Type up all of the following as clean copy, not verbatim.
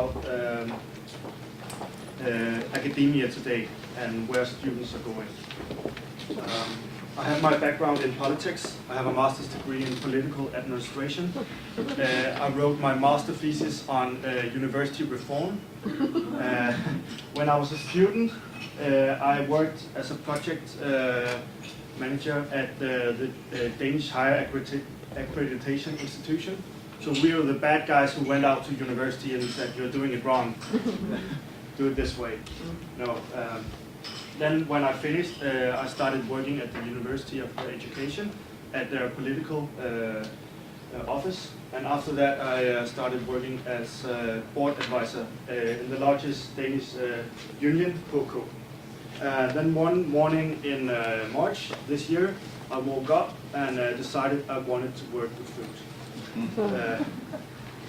about academia today and where students are going. I have my background in politics. I have a master's degree in political administration. I wrote my master thesis on university reform. When I was a student, I worked as a project manager at the Danish Higher Accreditation Institution. So we were the bad guys who went out to university and said, "You're doing it wrong. Do it this way." No. Then when I finished, I started working at the University of Education at their political office. And after that, I started working as board advisor in the largest Danish union, HK. Then one morning in March this year, I woke up and decided I wanted to work with food.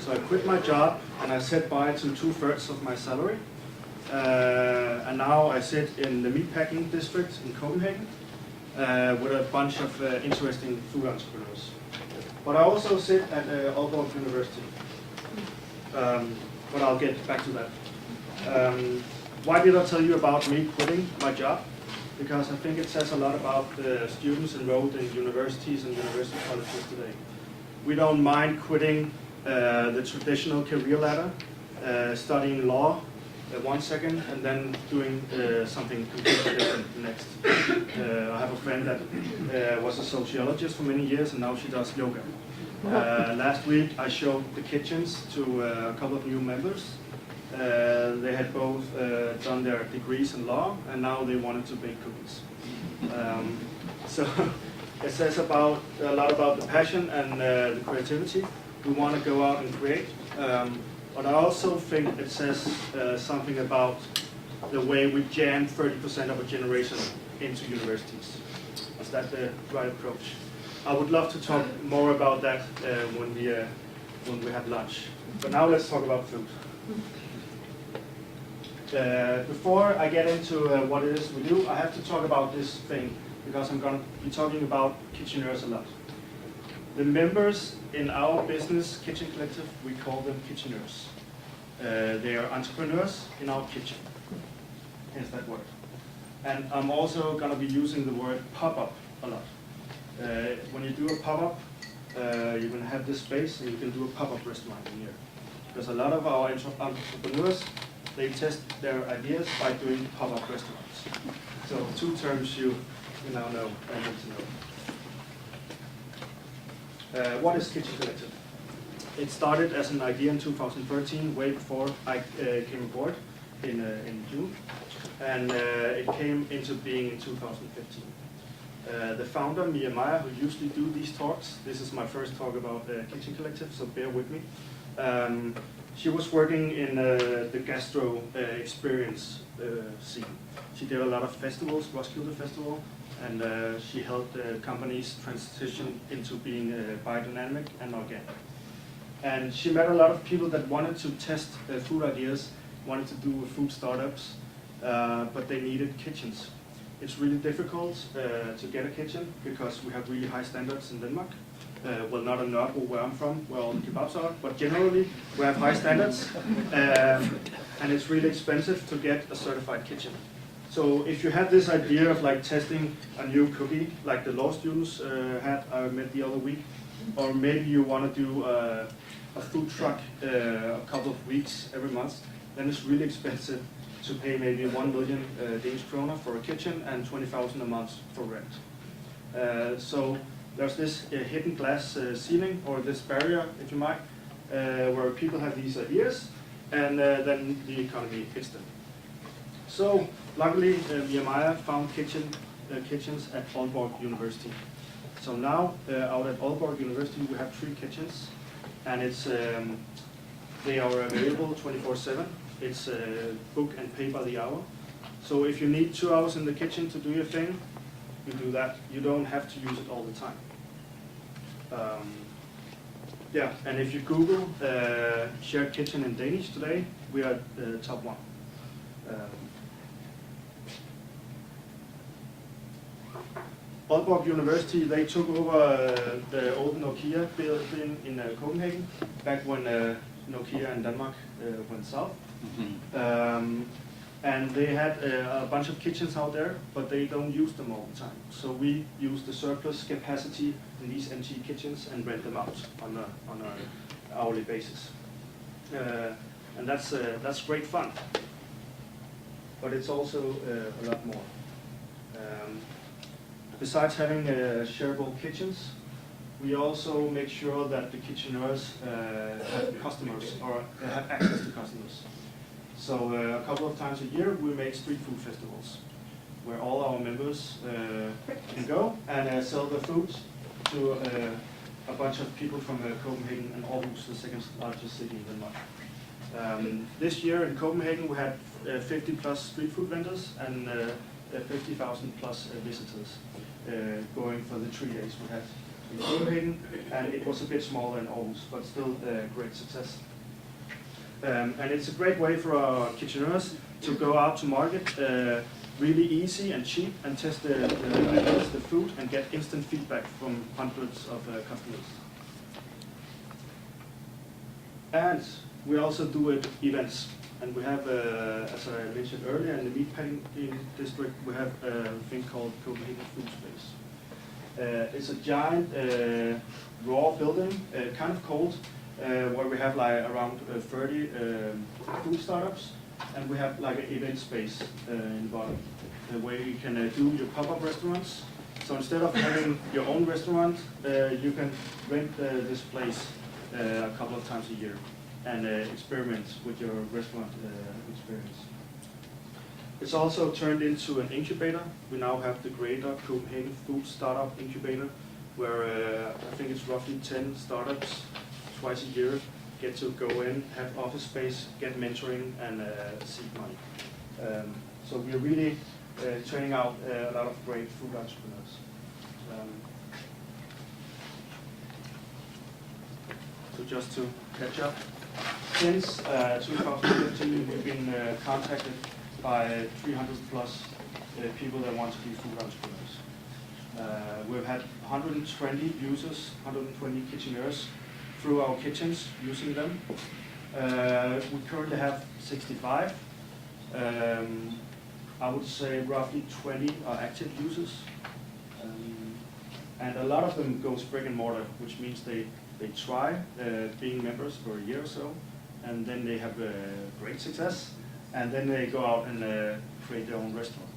So I quit my job and I said bye to 2/3 of my salary. And now I sit in the meatpacking district in Copenhagen with a bunch of interesting food entrepreneurs. But I also sit at Aalborg University. But I'll get back to that. Why did I tell you about me quitting my job? Because I think it says a lot about the students enrolled in universities and university colleges today. We don't mind quitting the traditional career ladder, studying law 1 second, and then doing something completely different next. I have a friend that was a sociologist for many years, and now she does yoga. Last week, I showed the kitchens to a couple of new members. They had both done their degrees in law, and now they wanted to bake cookies. So it says a lot about the passion and the creativity. We want to go out and create. But I also think it says something about the way we jam 30% of a generation into universities. Is that the right approach? I would love to talk more about that when we have lunch. But now let's talk about food. Before I get into what it is we do, I have to talk about this thing because I'm going to be talking about kitcheners a lot. The members in our business, Kitchen Collective, we call them kitcheners. They are entrepreneurs in our kitchen, hence that word. And I'm also going to be using the word pop-up a lot. When you do a pop-up, you're going to have this space and you can do a pop-up restaurant in here. Because a lot of our entrepreneurs, they test their ideas by doing pop-up restaurants. So 2 terms you now know and need to know. What is Kitchen Collective? It started as an idea in 2013, way before I came aboard in June, and it came into being in 2015. The founder, Mia Meyer, who usually do these talks, this is my first talk about Kitchen Collective, so bear with me. She was working in the gastro experience scene. She did a lot of festivals, Roskilde Festival, and she helped companies transition into being biodynamic and organic. And she met a lot of people that wanted to test food ideas, wanted to do food startups, but they needed kitchens. It's really difficult to get a kitchen because we have really high standards in Denmark. Well, not in Nørrebro, where I'm from, where all the kebabs are, but generally we have high standards, and it's really expensive to get a certified kitchen. So if you have this idea of like testing a new cookie, like the law students had I met the other week, or maybe you want to do a food truck a couple of weeks every month, then it's really expensive to pay maybe 1 million Danish kroner for a kitchen and 20,000 a month for rent. So there's this hidden glass ceiling, or this barrier, if you might, where people have these ideas, and then the economy hits them. So luckily, Mia Meyer found kitchens at Aalborg University. So now, out at Aalborg University, we have 3 kitchens, and they are available 24/7. It's book and pay by the hour. So if you need 2 hours in the kitchen to do your thing, you do that. You don't have to use it all the time. Yeah, and if you Google shared kitchen in Danish today, we are top 1. Aalborg University, they took over the old Nokia building in Copenhagen back when Nokia in Denmark went south. And they had a bunch of kitchens out there, but they don't use them all the time. So we use the surplus capacity in these empty kitchens and rent them out on an hourly basis. And that's great fun. But it's also a lot more. Besides having shareable kitchens, we also make sure that the kitcheners have customers or have access to customers. So a couple of times a year we make street food festivals where all our members can go and sell their food to a bunch of people from Copenhagen and Aarhus, the second largest city in Denmark. This year in Copenhagen we had 50 plus street food vendors and 50,000 plus visitors going for the 3 days we had in Copenhagen, and it was a bit smaller in Aarhus, but still a great success. And it's a great way for our kitcheners to go out to market really easy and cheap and test the food and get instant feedback from hundreds of customers. And we also do events. And we have, as I mentioned earlier, in the meatpacking district, we have a thing called Copenhagen Food Space. It's a giant raw building, kind of cold, where we have like around 30 food startups, and we have like an event space in the bottom, where you can do your pop-up restaurants. So instead of having your own restaurant, you can rent this place a couple of times a year and experiment with your restaurant experience. It's also turned into an incubator. We now have the Greater Copenhagen Food Startup Incubator, where I think it's roughly 10 startups twice a year get to go in, have office space, get mentoring, and seed money. So we're really turning out a lot of great food entrepreneurs. So just to catch up, since 2015 we've been contacted by 300 plus people that want to be food entrepreneurs. We've had 120 users, 120 kitcheners through our kitchens using them. We currently have 65. I would say roughly 20 are active users. And a lot of them goes brick and mortar, which means they try being members for a year or so, and then they have great success, and then they go out and create their own restaurant,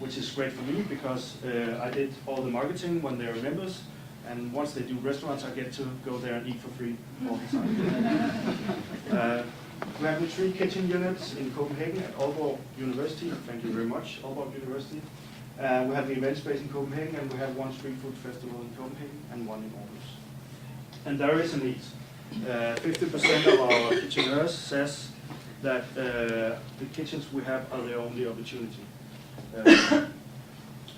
which is great for me because I did all the marketing when they were members, and once they do restaurants, I get to go there and eat for free all the time. We have 3 kitchen units in Copenhagen at Aalborg University. Thank you very much, Aalborg University. We have the event space in Copenhagen, and we have 1 street food festival in Copenhagen and 1 in Aarhus. And there is a need. 50% of our kitcheners says that the kitchens we have are their only opportunity.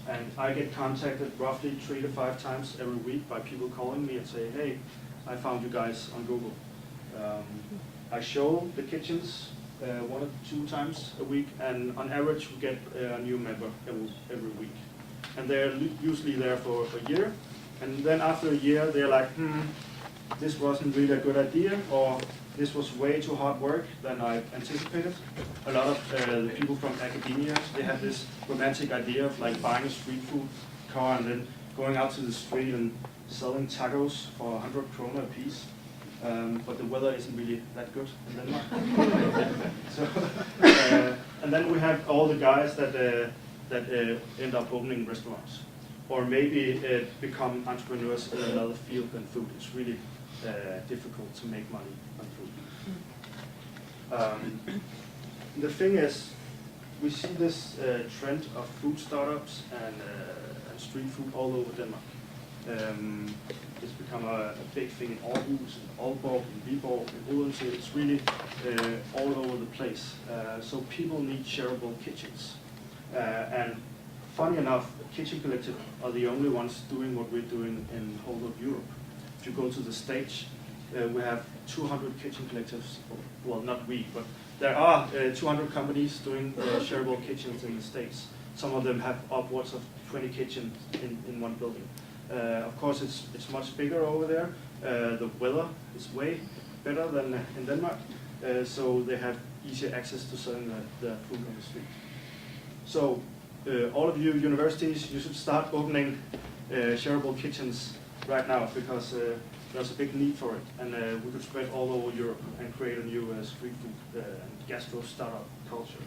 And I get contacted roughly 3 to 5 times every week by people calling me and say, hey, I found you guys on Google. I show the kitchens 1 or 2 times a week, and on average we get a new member every week. And they're usually there for a year, and then after a year they're like, this wasn't really a good idea, or this was way too hard work than I anticipated. A lot of the people from academia, they have this romantic idea of like buying a street food car and then going out to the street and selling tacos for 100 kroner a piece. But the weather isn't really that good in Denmark. So, and then we have all the guys that end up opening restaurants, or maybe become entrepreneurs in another field than food. It's really difficult to make money on food. The thing is, we see this trend of food startups and street food all over Denmark. It's become a big thing in Aarhus, in Aalborg, in Viborg, in Odense. It's really all over the place. So people need shareable kitchens. And funny enough, Kitchen Collective are the only ones doing what we're doing in whole of Europe. If you go to the States, we have 200 kitchen collectives. Well, not we, but there are 200 companies doing shareable kitchens in the States. Some of them have upwards of 20 kitchens in one building. Of course, it's much bigger over there. The weather is way better than in Denmark, so they have easier access to selling their food on the street. So all of you universities, you should start opening shareable kitchens right now, because there's a big need for it, and we could spread all over Europe and create a new street food gastro startup culture.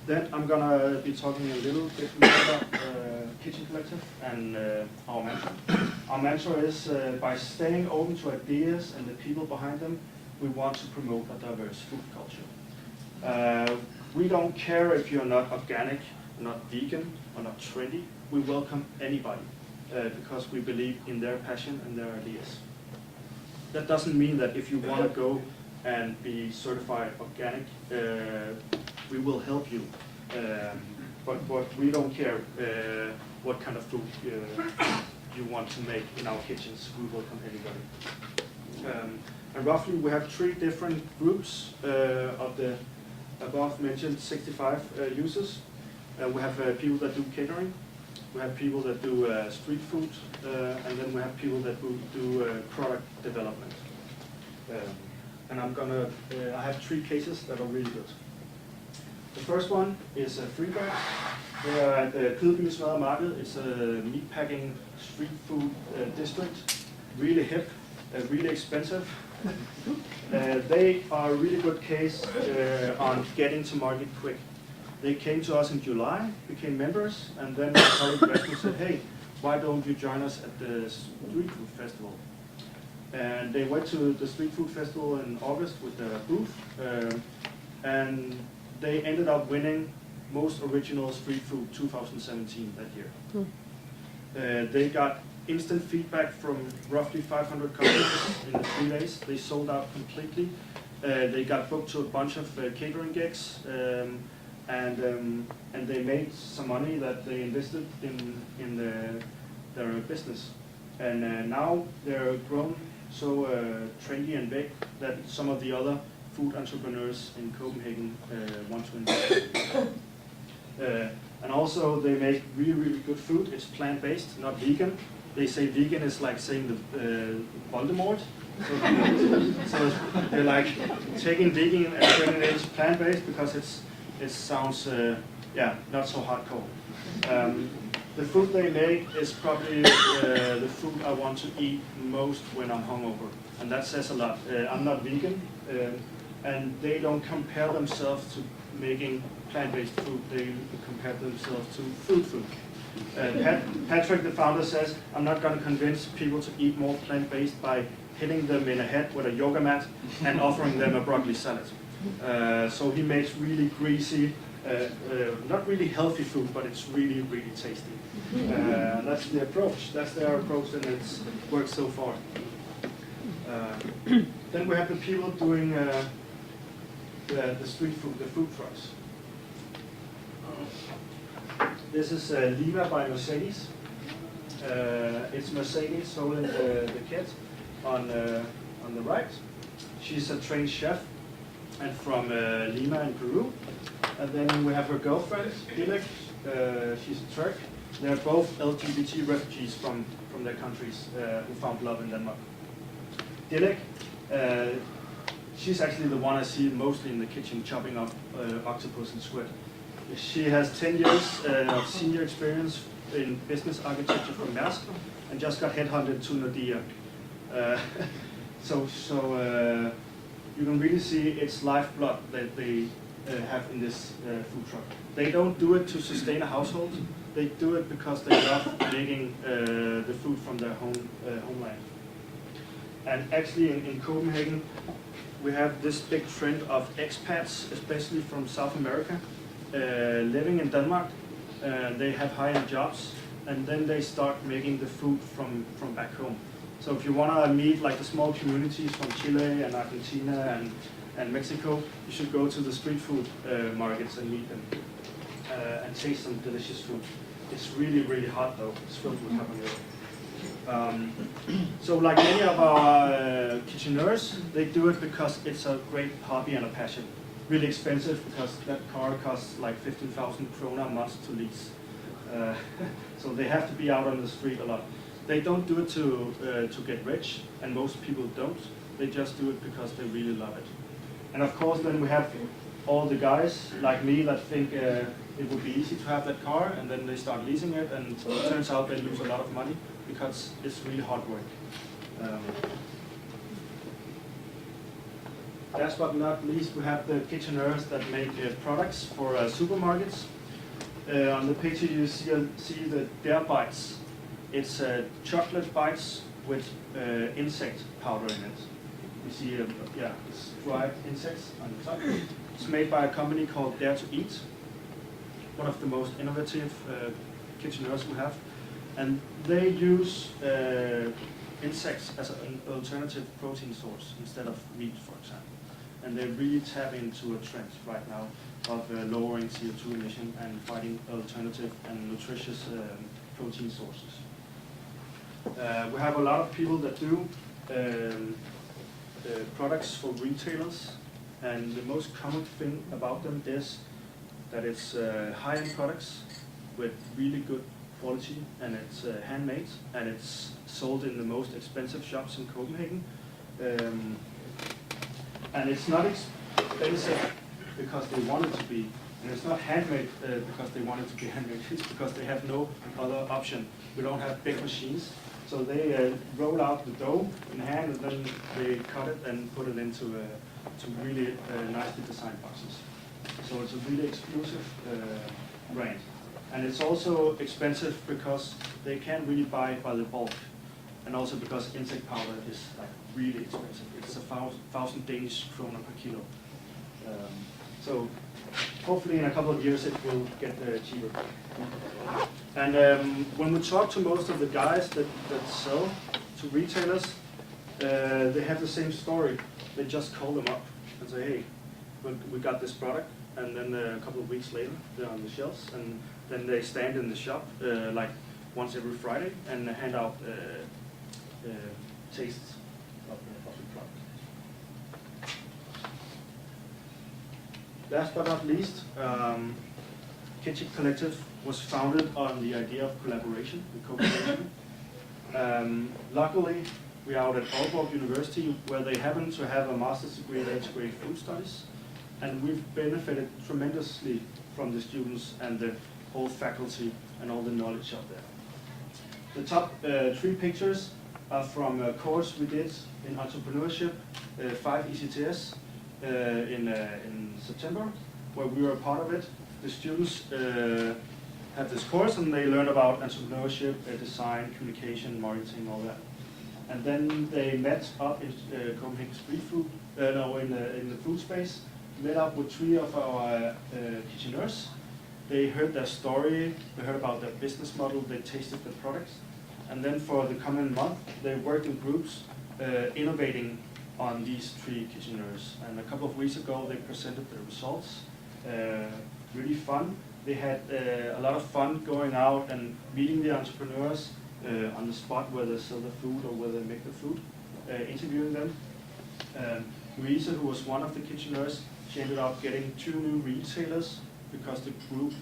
Then I'm gonna be talking a little bit more about Kitchen Collective and our mantra. Our mantra is by staying open to ideas and the people behind them, we want to promote a diverse food culture. We don't care if you're not organic, not vegan, or not trendy. We welcome anybody because we believe in their passion and their ideas. That doesn't mean that if you want to go and be certified organic, we will help you. But we don't care what kind of food you want to make in our kitchens. We welcome anybody. And roughly we have 3 different groups of the above mentioned 65 users. We have people that do catering, we have people that do street food, and then we have people that do product development. And I have 3 cases that are really good. The first one is Freebird. They are at Kødby Smadre Market. It's a meatpacking street food district. Really hip, really expensive. They are a really good case on getting to market quick. They came to us in July, became members, and then my colleague Rasmus said, hey, why don't you join us at the Street Food Festival? And they went to the Street Food Festival in August with their booth, and they ended up winning Most Original Street Food 2017 that year. They got instant feedback from roughly 500 customers in the 3 days. They sold out completely. They got booked to a bunch of catering gigs, and they made some money that they invested in their business. And now they're grown so trendy and big that some of the other food entrepreneurs in Copenhagen want to invest in. And also they make really, really good food. It's plant-based, not vegan. They say vegan is like saying the Voldemort. So they're like taking vegan and turning it into plant-based because it sounds not so hardcore. The food they make is probably the food I want to eat most when I'm hungover, and that says a lot. I'm not vegan, and they don't compare themselves to making plant-based food. They compare themselves to food. Patrick, the founder, says, I'm not going to convince people to eat more plant-based by hitting them in the head with a yoga mat and offering them a broccoli salad. So he makes really greasy, not really healthy food, but it's really, really tasty. That's the approach. That's their approach, and it's worked so far. Then we have the people doing the street food, the food trucks. This is Lima by Mercedes. It's Mercedes holding the kit on the right. She's a trained chef and from Lima in Peru. And then we have her girlfriend, Helix. She's a Turk. They're both LGBT refugees from their countries who found love in Denmark. Dilek, she's actually the one I see mostly in the kitchen chopping up octopus and squid. She has 10 years of senior experience in business architecture from Maersk and just got headhunted to Nordea. So you can really see it's lifeblood that they have in this food truck. They don't do it to sustain a household. They do it because they love making the food from their homeland. And actually in Copenhagen, we have this big trend of expats, especially from South America, living in Denmark. They have high-end jobs, and then they start making the food from back home. So if you want to meet like the small communities from Chile and Argentina and Mexico, you should go to the street food markets and meet them and taste some delicious food. It's really, really hot though. It's filled with habanero. So like many of our kitcheners, they do it because it's a great hobby and a passion. Really expensive because that car costs like 15,000 krona a month to lease. So they have to be out on the street a lot. They don't do it to get rich, and most people don't. They just do it because they really love it. And of course, then we have all the guys like me that think it would be easy to have that car, and then they start leasing it, and it turns out they lose a lot of money because it's really hard work. Last but not least, we have the kitcheners that make products for supermarkets. On the picture you see the Dare Bites. It's chocolate bites with insect powder in it. You see, it's dried insects on the top. It's made by a company called Dare to Eat, one of the most innovative kitcheners we have. And they use insects as an alternative protein source instead of meat, for example. And they really tap into a trend right now of lowering CO2 emission and finding alternative and nutritious protein sources. We have a lot of people that do products for retailers, and the most common thing about them is that it's high-end products with really good quality, and it's handmade, and it's sold in the most expensive shops in Copenhagen. And it's not expensive because they want it to be, and it's not handmade because they want it to be handmade. It's because they have no other option. We don't have big machines, so they roll out the dough in hand, and then they cut it and put it into to really nicely designed boxes. So it's a really exclusive brand, and it's also expensive because they can't really buy it by the bulk, and also because insect powder is like really expensive. It's 1,000 Danish kroner per kilo. So hopefully in a couple of years it will get cheaper. And when we talk to most of the guys that sell to retailers, they have the same story. They just call them up and say, hey, we got this product, and then a couple of weeks later they're on the shelves, and then they stand in the shop like once every Friday and hand out tastes of the product. Last but not least, Kitchen Collective was founded on the idea of collaboration and co-creation. Luckily, we're out at Aalborg University, where they happen to have a master's degree in integrated food studies, and we've benefited tremendously from the students and the whole faculty and all the knowledge up there. The top 3 pictures are from a course we did in entrepreneurship, 5 ECTS, in September, where we were a part of it. The students have this course, and they learn about entrepreneurship, design, communication, marketing, all that. And then they met up in Copenhagen Street Food, in the food space, met up with 3 of our kitcheners. They heard their story, they heard about their business model, they tasted the products, and then for the coming month, they worked in groups innovating on these 3 kitcheners. And a couple of weeks ago, they presented the results. Really fun. They had a lot of fun going out and meeting the entrepreneurs on the spot where they sell the food or where they make the food, interviewing them. Louisa, who was one of the kitcheners, she ended up getting 2 new retailers because the group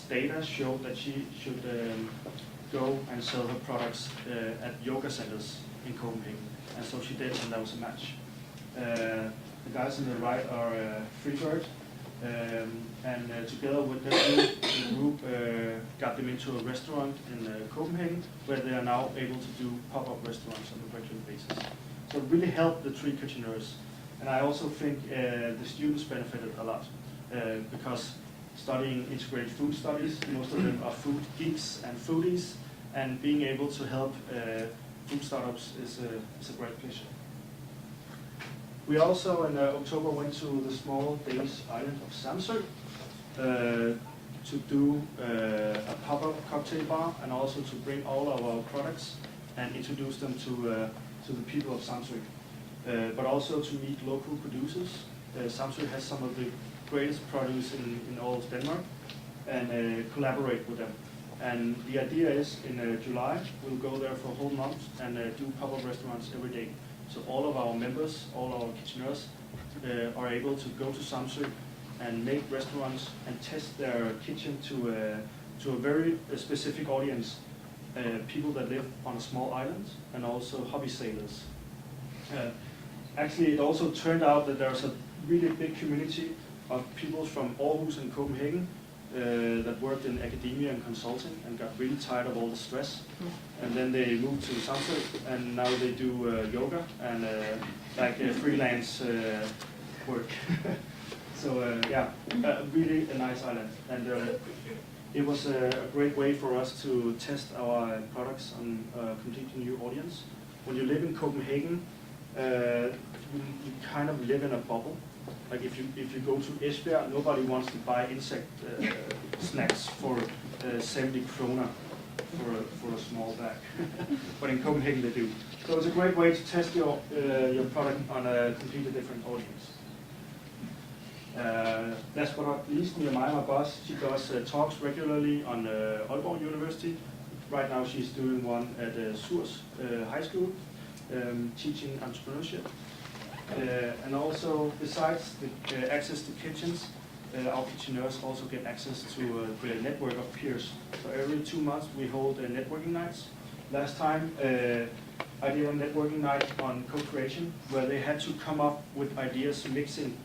data showed that she should go and sell her products at yoga centers in Copenhagen. And so she did, and that was a match. The guys on the right are Freebird, and together with the group got them into a restaurant in Copenhagen, where they are now able to do pop-up restaurants on a regular basis. So it really helped the 3 kitcheners. And I also think the students benefited a lot, because studying integrated food studies, most of them are food geeks and foodies, and being able to help food startups is a great pleasure. We also in October went to the small Danish island of Samsø to do a pop-up cocktail bar, and also to bring all of our products and introduce them to the people of Samsø, but also to meet local producers. Samsø has some of the greatest produce in all of Denmark, and collaborate with them. And the idea is in July, we'll go there for a whole month and do pop-up restaurants every day. So all of our members, all our kitcheners are able to go to Samsø and make restaurants and test their kitchen to a very specific audience, people that live on a small island and also hobby sailors. Actually, it also turned out that there's a really big community of people from Aarhus and Copenhagen that worked in academia and consulting and got really tired of all the stress. And then they moved to Samsø, and now they do yoga and freelance work. So yeah, really a nice island. And it was a great way for us to test our products on a completely new audience. When you live in Copenhagen, you kind of live in a bubble. Like if you go to Esbjerg, nobody wants to buy insect snacks for 70 kroner for a small bag. But in Copenhagen they do. So it's a great way to test your product on a completely different audience. Last but not least, my boss, she does talks regularly on Aalborg University. Right now she's doing one at Surs High School, teaching entrepreneurship. And also, besides the access to kitchens, entrepreneurs also get access to the network of peers. So every 2 months we hold networking nights. Last time I did a networking night on co-creation, where they had to come up with ideas mixing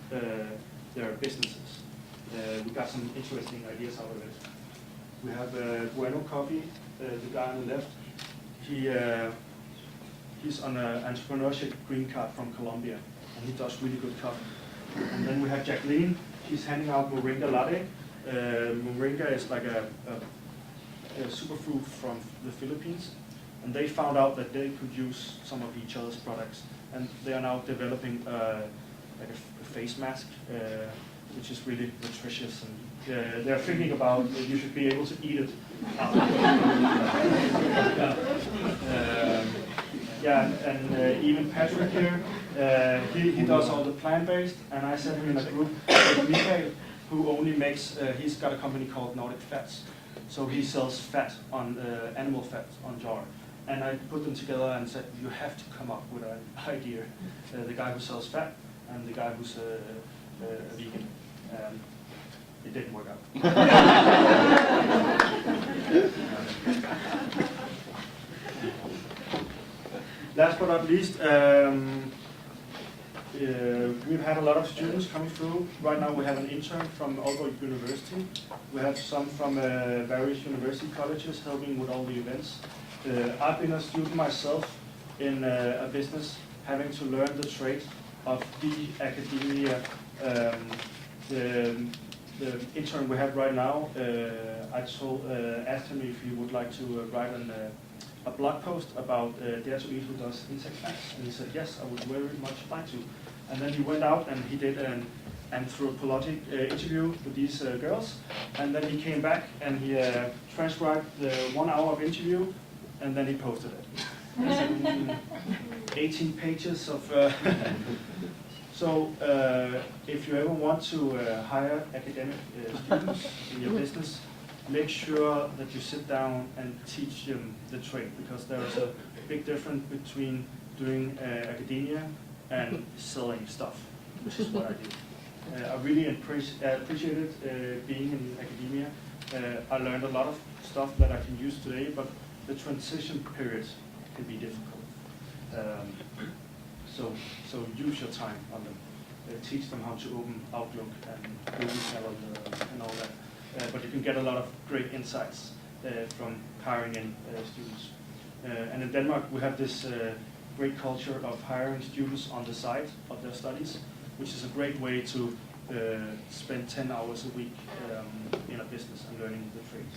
their businesses. We got some interesting ideas out of it. We have Bueno Coffee, the guy on the left. He's on an entrepreneurship green card from Colombia, and he does really good coffee. And then we have Jacqueline. She's handing out Moringa latte. Moringa is like a superfood from the Philippines, and they found out that they could use some of each other's products, and they are now developing like a face mask, which is really nutritious, and they're thinking about that you should be able to eat it. Yeah, and even Patrick here, he does all the plant-based, and I sent him in a group with Mikael, who only makes, he's got a company called Nordic Fats, so he sells fat on, animal fat on jar. And I put them together and said, you have to come up with an idea. The guy who sells fat and the guy who's a vegan. It didn't work out. Last but not least, we've had a lot of students coming through. Right now we have an intern from Aalborg University. We have some from various university colleges helping with all the events. I've been a student myself in a business, having to learn the trade of the academia. The intern we have right now, I asked him if he would like to write a blog post about Dare to Eat, who does insect facts, and he said yes, I would very much like to. And then he went out and he did an anthropologic interview with these girls, and then he came back and he transcribed the 1 hour of interview, and then he posted it. 18 pages of. So if you ever want to hire academic students in your business, make sure that you sit down and teach them the trade, because there is a big difference between doing academia and selling stuff, which is what I do. I really appreciated being in academia. I learned a lot of stuff that I can use today, but the transition periods can be difficult. So use your time on them. Teach them how to open Outlook and Google Calendar and all that. But you can get a lot of great insights from hiring in students. And in Denmark we have this great culture of hiring students on the side of their studies, which is a great way to spend 10 hours a week in a business and learning the trade.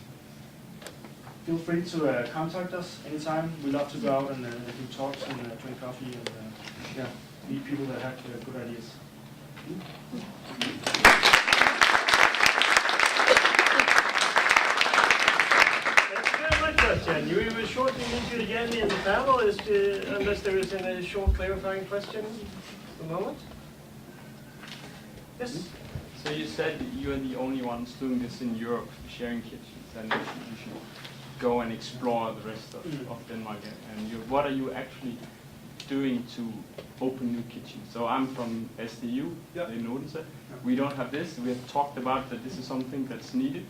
Feel free to contact us anytime. We love to go out and do talks and drink coffee and meet people that have good ideas. That's my question. You will shortly meet you again in the panel, unless there is any short clarifying question at the moment. Yes? So you said you are the only ones doing this in Europe, sharing kitchens, and you should go and explore the rest of Denmark. And what are you actually doing to open new kitchens? So I'm from SDU in Odense. We don't have this. We have talked about that this is something that's needed.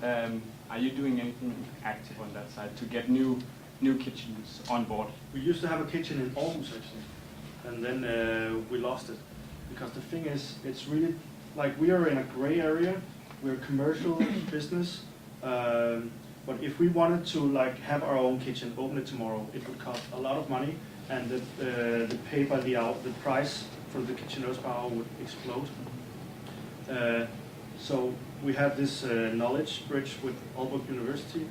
Are you doing anything active on that side to get new kitchens on board? We used to have a kitchen in Aarhus actually, and then we lost it because the thing is, it's really like we are in a gray area. We're a commercial business, but if we wanted to like have our own kitchen, open it tomorrow, it would cost a lot of money, and the pay by the hour, the price for the kitcheners per hour would explode. So we have this knowledge bridge with Aalborg University,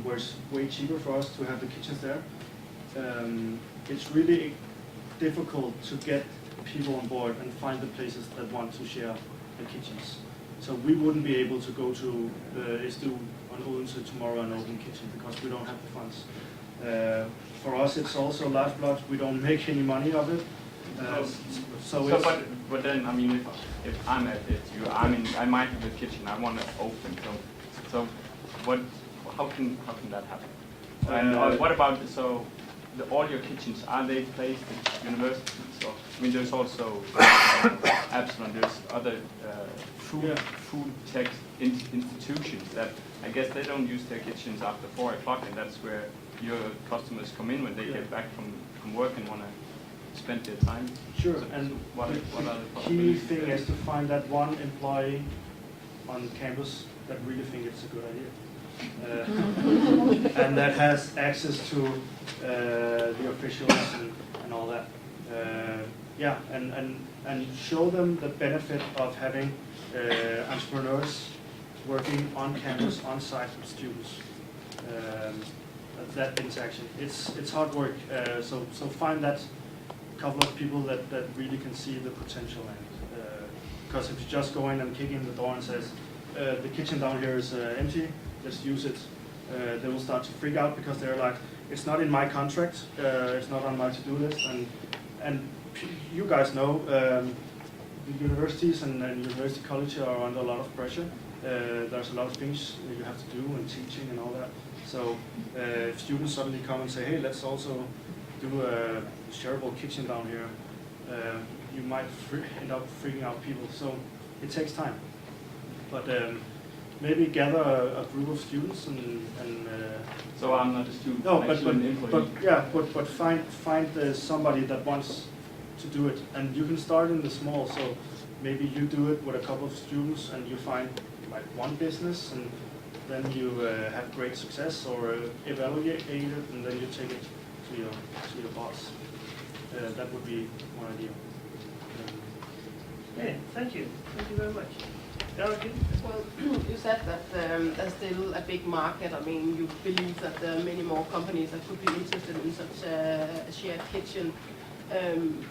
where it's way cheaper for us to have the kitchens there. It's really difficult to get people on board and find the places that want to share the kitchens. So we wouldn't be able to go to SDU on Odense tomorrow and open kitchen because we don't have the funds. For us, it's also lifeblood. We don't make any money of it. But then, I mean, if I'm at SDU, I might have a kitchen I want to open. So how can that happen? And what about all your kitchens, are they placed in universities? Or, I mean, there's also Absalon, there's other food tech institutions that I guess they don't use their kitchens after 4 o'clock, and that's where your customers come in when they get back from work and want to spend their time. Sure, so and what are the key possibilities thing there? is to find that one employee on campus that really think it's a good idea. And that has access to the officials and all that. Yeah, and show them the benefit of having entrepreneurs working on campus, on site with students. That interaction. It's hard work. So find that couple of people that really can see the potential in it. Because if you just go in and kick in the door and says, the kitchen down here is empty, let's use it, they will start to freak out because they're like, it's not in my contract, it's not on my to-do list, and you guys know the universities and university college are under a lot of pressure. There's a lot of things that you have to do and teaching and all that. So if students suddenly come and say, hey, let's also do a shareable kitchen down here, you might end up freaking out people. So it takes time. But maybe gather a group of students and so I'm not a student. no, I'm but actually an employee. but find somebody that wants to do it, and you can start in the small. So maybe you do it with a couple of students, and you find like one business, and then you have great success, or evaluate it, and then you take it to your boss. That would be one idea. Okay, thank you very much. Well, you said that there's still a big market. I mean, you believe that there are many more companies that could be interested in such a shared kitchen.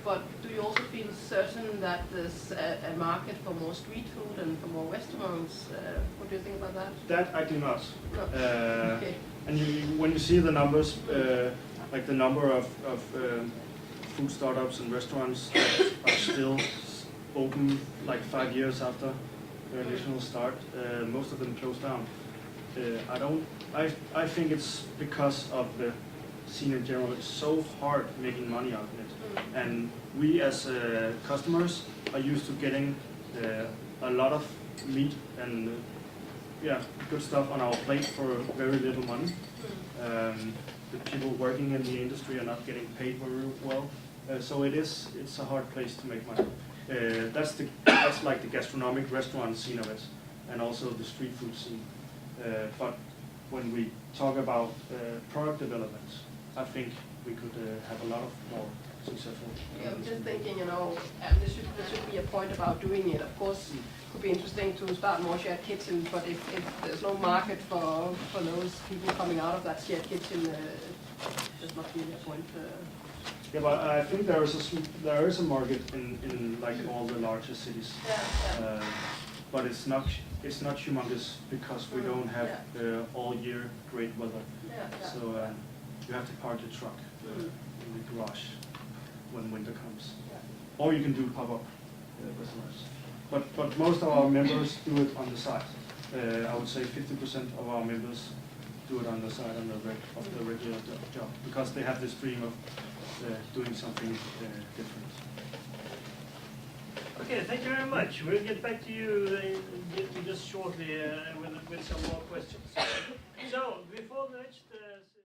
But do you also feel certain that there's a market for more street food and for more restaurants? What do you think about that? That I do not. No. Okay. And when you see the numbers, like the number of food startups and restaurants that are still open like 5 years after their initial start, most of them closed down. I think it's because of the scene in general. It's so hard making money out of it, and we as customers are used to getting a lot of meat and good stuff on our plate for very little money. The people working in the industry are not getting paid very well, so it's a hard place to make money. That's like the gastronomic restaurant scene of it, and also the street food scene. But when we talk about product development, I think we could have a lot of more successful. Yeah, I'm just thinking, there should be a point about doing it. Of course, it could be interesting to start more shared kitchens, but if there's no market for those people coming out of that shared kitchen, there's not really a point. Yeah, but I think there is a market in like all the larger cities. Yeah. But it's not humongous because we don't have all year great weather. Yeah. So you have to park the truck in the garage when winter comes. Yeah. Or you can do pop-up restaurants. But most of our members do it on the side. I would say 50% of our members do it on the side of the regular job, because they have this dream of doing something different. Okay, thank you very much. We'll get back to you just shortly with some more questions. So, before the next